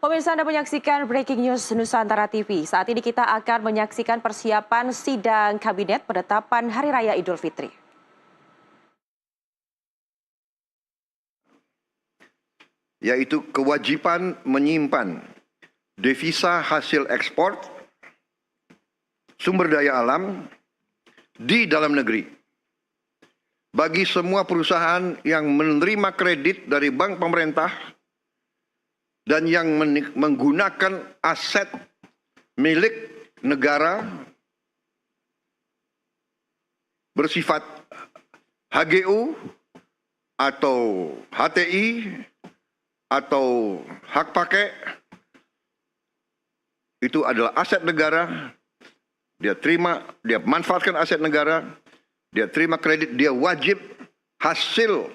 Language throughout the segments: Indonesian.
Pemirsa, Anda menyaksikan Breaking News Nusantara TV. Saat ini kita akan menyaksikan persiapan sidang kabinet penetapan Hari Raya Idul Fitri. Yaitu kewajiban menyimpan devisa hasil ekspor, sumber daya alam di dalam negeri. Bagi semua perusahaan yang menerima kredit dari bank pemerintah dan yang menggunakan aset milik negara bersifat HGU atau HTI atau hak pakai, itu adalah aset negara. Dia manfaatkan aset negara, dia terima kredit, dia wajib hasil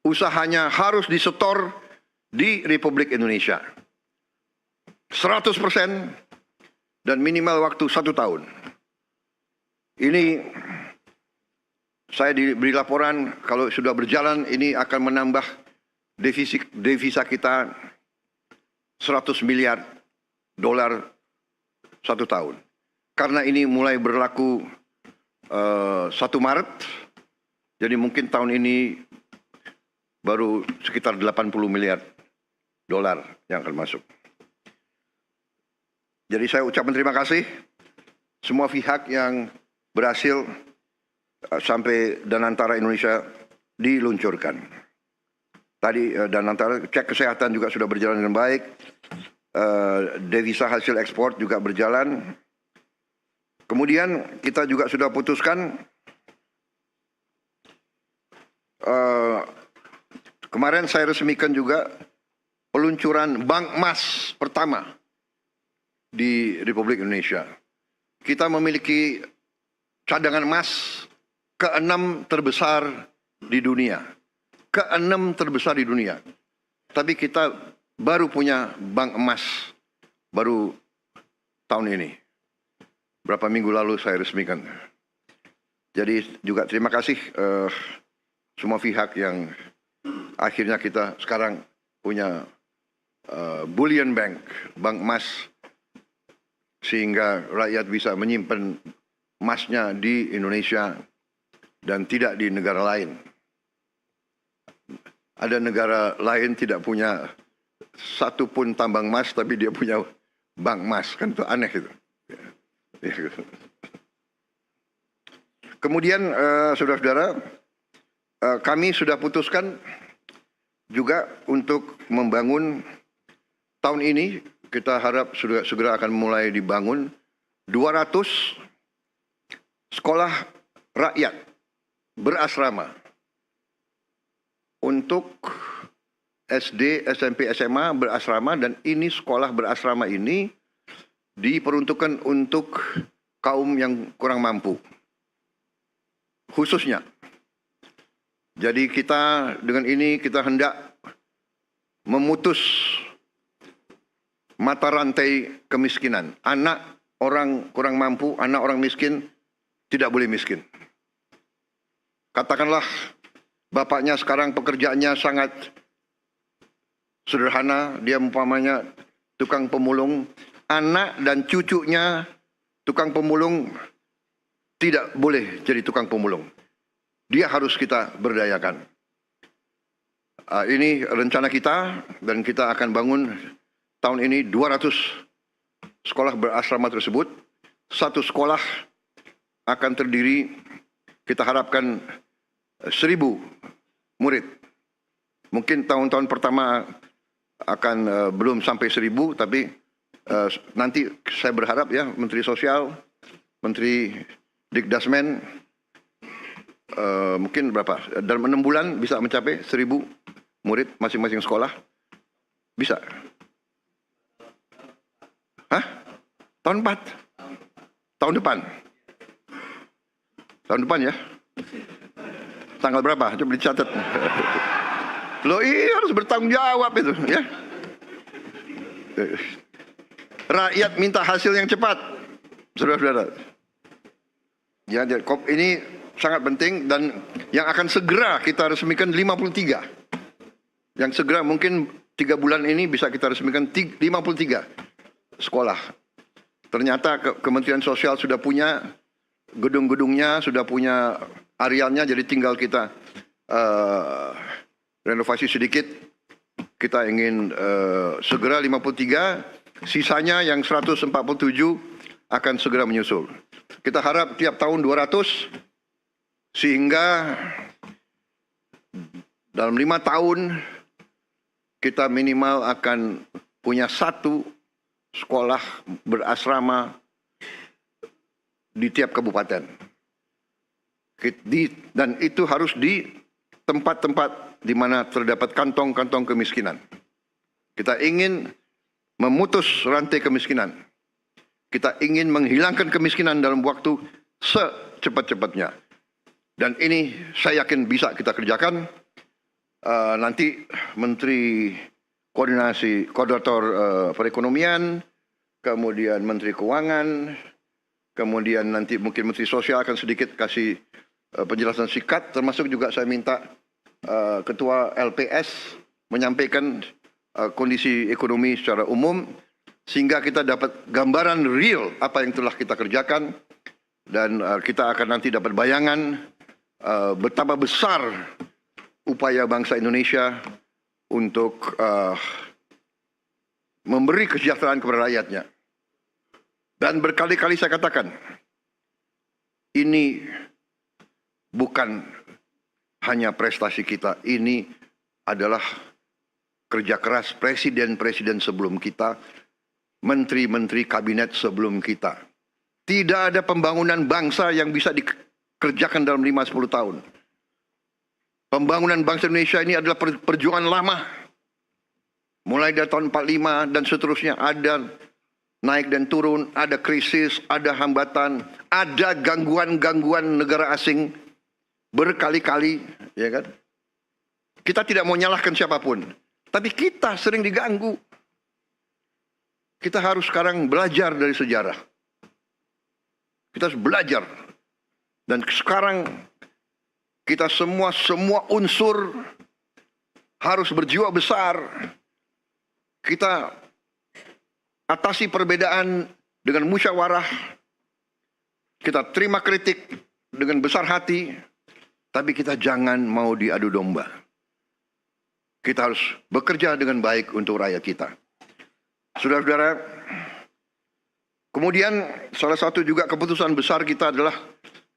usahanya harus disetor di Republik Indonesia 100% dan minimal waktu 1 tahun. Ini saya diberi laporan kalau sudah berjalan ini akan menambah devisa kita 100 miliar dolar 1 tahun. Karena ini mulai berlaku 1 Maret, jadi mungkin tahun ini baru sekitar 80 miliar dolar yang akan masuk. Jadi saya ucapkan terima kasih semua pihak yang berhasil sampai Danantara Indonesia diluncurkan. Tadi Danantara cek kesehatan juga sudah berjalan dengan baik, devisa hasil ekspor juga berjalan. Kemudian kita juga sudah putuskan kemarin saya resmikan juga peluncuran bank emas pertama di Republik Indonesia. Kita memiliki cadangan emas ke-6 terbesar di dunia. Ke-6 terbesar di dunia. Tapi kita baru punya bank emas baru tahun ini. Berapa minggu lalu saya resmikan. Jadi juga terima kasih semua pihak yang akhirnya kita sekarang punya bullion bank, bank emas, sehingga rakyat bisa menyimpan emasnya di Indonesia dan tidak di negara lain. Ada negara lain tidak punya satu pun tambang emas, tapi dia punya bank emas, kan itu aneh itu. Kemudian saudara-saudara, kami sudah putuskan juga untuk membangun tahun ini, kita harap sudah segera akan mulai dibangun 200 sekolah rakyat berasrama untuk SD, SMP, SMA berasrama, dan ini sekolah berasrama ini diperuntukkan untuk kaum yang kurang mampu khususnya. Jadi kita dengan ini kita hendak memutus mata rantai kemiskinan. Anak orang kurang mampu, anak orang miskin tidak boleh miskin. Katakanlah bapaknya sekarang pekerjaannya sangat sederhana, dia umpamanya tukang pemulung, anak dan cucunya tukang pemulung tidak boleh jadi tukang pemulung. Dia harus kita berdayakan. Ini rencana kita, dan kita akan bangun tahun ini 200 sekolah berasrama tersebut. Satu sekolah akan terdiri, kita harapkan 1000 murid. Mungkin tahun-tahun pertama akan belum sampai 1000, tapi nanti saya berharap ya Menteri Sosial, Menteri Dikdasmen, mungkin berapa, dalam 6 bulan bisa mencapai 1000 murid masing-masing sekolah. Bisa. Hah? Tahun 4? Tahun depan? Tahun depan ya? Tanggal berapa? Coba dicatat. Loh, ini harus bertanggung jawab itu ya. Rakyat minta hasil yang cepat, saudara-saudara. Ya, ini sangat penting, dan yang akan segera kita resmikan 53. Yang segera mungkin 3 bulan ini bisa kita resmikan 53 sekolah. Ternyata Kementerian Sosial sudah punya gedung-gedungnya, sudah punya arealnya, jadi tinggal kita renovasi sedikit. Kita ingin segera 53, sisanya yang 147 akan segera menyusul. Kita harap tiap tahun 200, sehingga dalam 5 tahun kita minimal akan punya 1 sekolah berasrama di tiap kabupaten. Dan itu harus di tempat-tempat di mana terdapat kantong-kantong kemiskinan. Kita ingin memutus rantai kemiskinan. Kita ingin menghilangkan kemiskinan dalam waktu secepat-cepatnya. Dan ini saya yakin bisa kita kerjakan. Nanti Menteri Koordinator Perekonomian, kemudian Menteri Keuangan, kemudian nanti mungkin Menteri Sosial akan sedikit kasih penjelasan singkat, termasuk juga saya minta Ketua LPS menyampaikan kondisi ekonomi secara umum, sehingga kita dapat gambaran real apa yang telah kita kerjakan, dan kita akan nanti dapat bayangan betapa besar upaya bangsa Indonesia untuk memberi kesejahteraan kepada rakyatnya. Dan berkali-kali saya katakan, ini bukan hanya prestasi kita, ini adalah kerja keras presiden-presiden sebelum kita, menteri-menteri kabinet sebelum kita. Tidak ada pembangunan bangsa yang bisa dikerjakan dalam 5-10 tahun. Pembangunan bangsa Indonesia ini adalah perjuangan lama. Mulai dari tahun 45 dan seterusnya, ada naik dan turun, ada krisis, ada hambatan, ada gangguan-gangguan negara asing berkali-kali, ya kan? Kita tidak mau nyalahkan siapapun, tapi kita sering diganggu. Kita harus sekarang belajar dari sejarah. Kita harus belajar. Dan sekarang kita semua unsur harus berjiwa besar. Kita atasi perbedaan dengan musyawarah. Kita terima kritik dengan besar hati, tapi kita jangan mau diadu domba. Kita harus bekerja dengan baik untuk rakyat kita. Saudara-saudara, kemudian salah satu juga keputusan besar kita adalah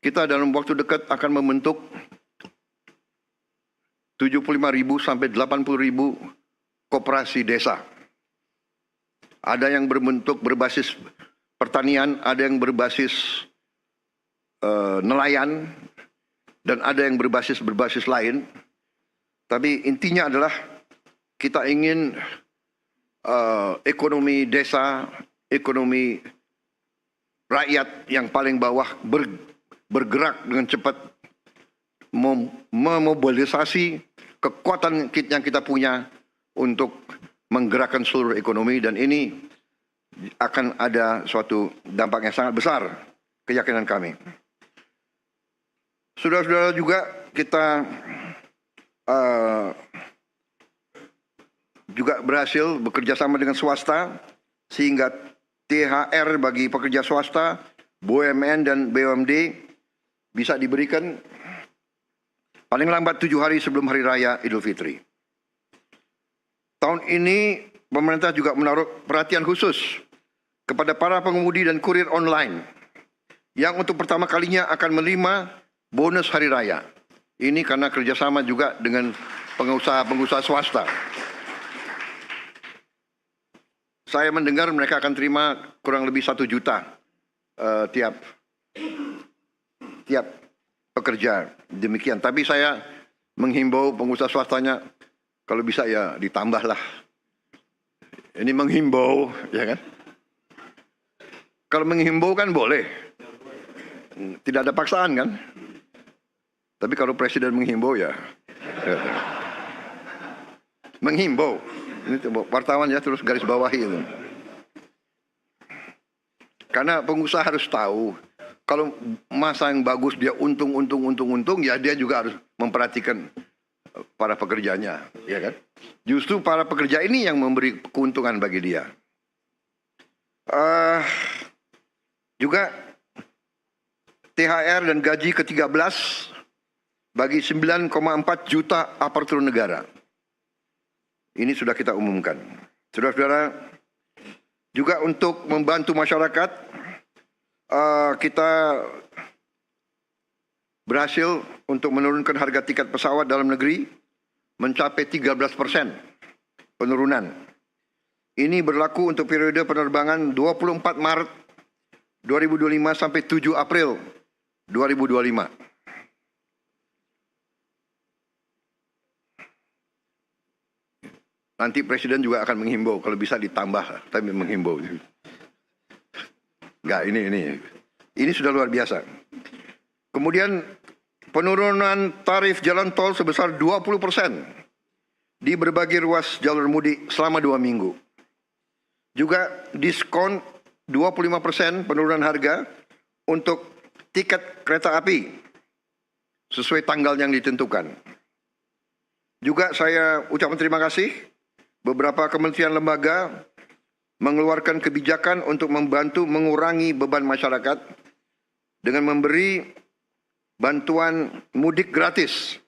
kita dalam waktu dekat akan membentuk 75.000 sampai 80.000 koperasi desa. Ada yang berbentuk berbasis pertanian, ada yang berbasis nelayan, dan ada yang berbasis lain. Tapi intinya adalah kita ingin ekonomi desa, ekonomi rakyat yang paling bawah bergerak dengan cepat, memobilisasi kekuatan yang kita punya untuk menggerakkan seluruh ekonomi, dan ini akan ada suatu dampak yang sangat besar, keyakinan kami. Saudara-saudara, juga kita juga berhasil bekerja sama dengan swasta, sehingga THR bagi pekerja swasta, BUMN dan BUMD bisa diberikan paling lambat 7 hari sebelum Hari Raya Idul Fitri. Tahun ini pemerintah juga menaruh perhatian khusus kepada para pengemudi dan kurir online yang untuk pertama kalinya akan menerima bonus Hari Raya. Ini karena kerjasama juga dengan pengusaha-pengusaha swasta. Saya mendengar mereka akan terima kurang lebih 1 juta tiap pekerja, demikian. Tapi saya menghimbau pengusaha swastanya, kalau bisa ya ditambahlah. Ini menghimbau, ya kan? Kalau menghimbau kan boleh, tidak ada paksaan kan? Tapi kalau presiden menghimbau ya, menghimbau. Ini wartawan ya terus garis bawahi itu. Karena pengusaha harus tahu, kalau masa yang bagus dia untung, ya dia juga harus memperhatikan para pekerjanya, ya kan? Justru para pekerja ini yang memberi keuntungan bagi dia. Juga THR dan gaji ke-13 bagi 9,4 juta aparatur negara. Ini sudah kita umumkan. Saudara-saudara, juga untuk membantu masyarakat, kita berhasil untuk menurunkan harga tiket pesawat dalam negeri mencapai 13% penurunan. Ini berlaku untuk periode penerbangan 24 Maret 2025 sampai 7 April 2025. Nanti Presiden juga akan menghimbau, kalau bisa ditambah, tapi menghimbau. Enggak, ini sudah luar biasa. Kemudian penurunan tarif jalan tol sebesar 20% di berbagai ruas jalur mudik selama 2 minggu. Juga diskon 25% penurunan harga untuk tiket kereta api sesuai tanggal yang ditentukan. Juga saya ucapkan terima kasih beberapa kementerian lembaga mengeluarkan kebijakan untuk membantu mengurangi beban masyarakat dengan memberi bantuan mudik gratis